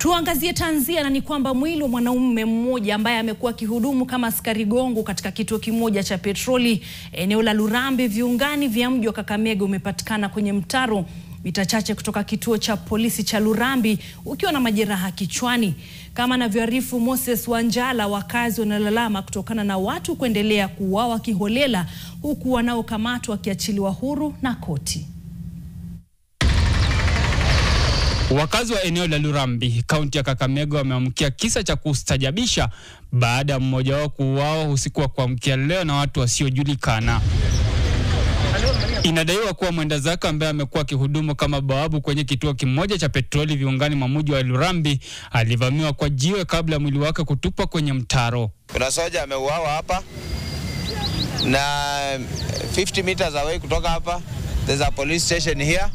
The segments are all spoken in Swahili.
Tuangazie tanzia, na ni kwamba mwili wa mwanaume mmoja ambaye amekuwa akihudumu kama askari gongo katika kituo kimoja cha petroli eneo la Lurambi viungani vya mji wa Kakamega umepatikana kwenye mtaro mita chache kutoka kituo cha polisi cha Lurambi ukiwa na majeraha kichwani. Kama anavyoarifu Moses Wanjala, wakazi wanalalama kutokana na watu kuendelea kuuawa kiholela huku wanaokamatwa wakiachiliwa huru na koti. Wakazi wa eneo la Lurambi, kaunti ya Kakamega wameamkia kisa cha kustajabisha baada ya mmoja wao kuuawa usiku wa kuamkia leo na watu wasiojulikana. Inadaiwa kuwa mwenda zake ambaye amekuwa akihudumu kama bawabu kwenye kituo kimoja cha petroli viungani mwa mji wa Lurambi alivamiwa kwa jiwe kabla mwili wake kutupwa kwenye mtaro. Kuna soja ameuawa hapa na 50 meters away kutoka hapa there's a police station here.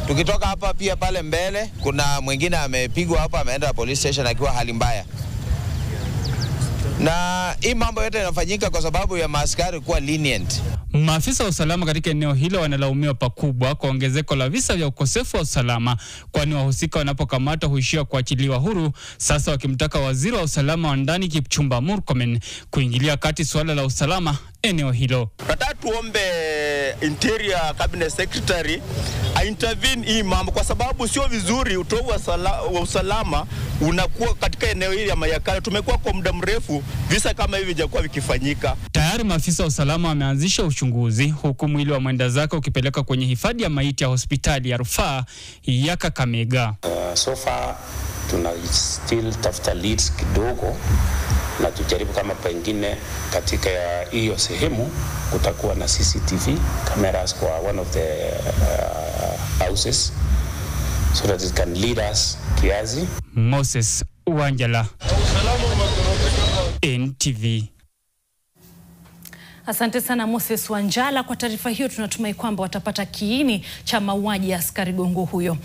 Tukitoka hapa pia pale mbele kuna mwingine amepigwa hapa, ameenda police station akiwa hali mbaya. Na hii mambo yote inafanyika kwa sababu ya maaskari kuwa lenient. Maafisa wa usalama katika eneo hilo wanalaumiwa pakubwa kwa ongezeko la visa vya ukosefu wa usalama, kwani wahusika wanapokamatwa huishia kuachiliwa huru, sasa wakimtaka waziri wa usalama wa ndani Kipchumba Murkomen kuingilia kati suala la usalama eneo hilo. Nataka tuombe Interior Cabinet Secretary intervene hii mambo, kwa sababu sio vizuri utovu wa usalama unakuwa katika eneo hili ya Mayakala. Tumekuwa kwa muda mrefu visa kama hivi hajakuwa vikifanyika. Tayari maafisa wa usalama wameanzisha uchunguzi huku mwili wa mwenda zake ukipeleka kwenye hifadhi ya maiti ya hospitali ya rufaa ya Kakamega. So far tuna still tafuta leads kidogo na tujaribu kama pengine katika hiyo sehemu kutakuwa na CCTV cameras kwa one of the houses so that it can lead us kiazi. Moses Wanjala, NTV. Asante sana Moses Wanjala kwa taarifa hiyo. Tunatumai kwamba watapata kiini cha mauaji ya askari gongo huyo.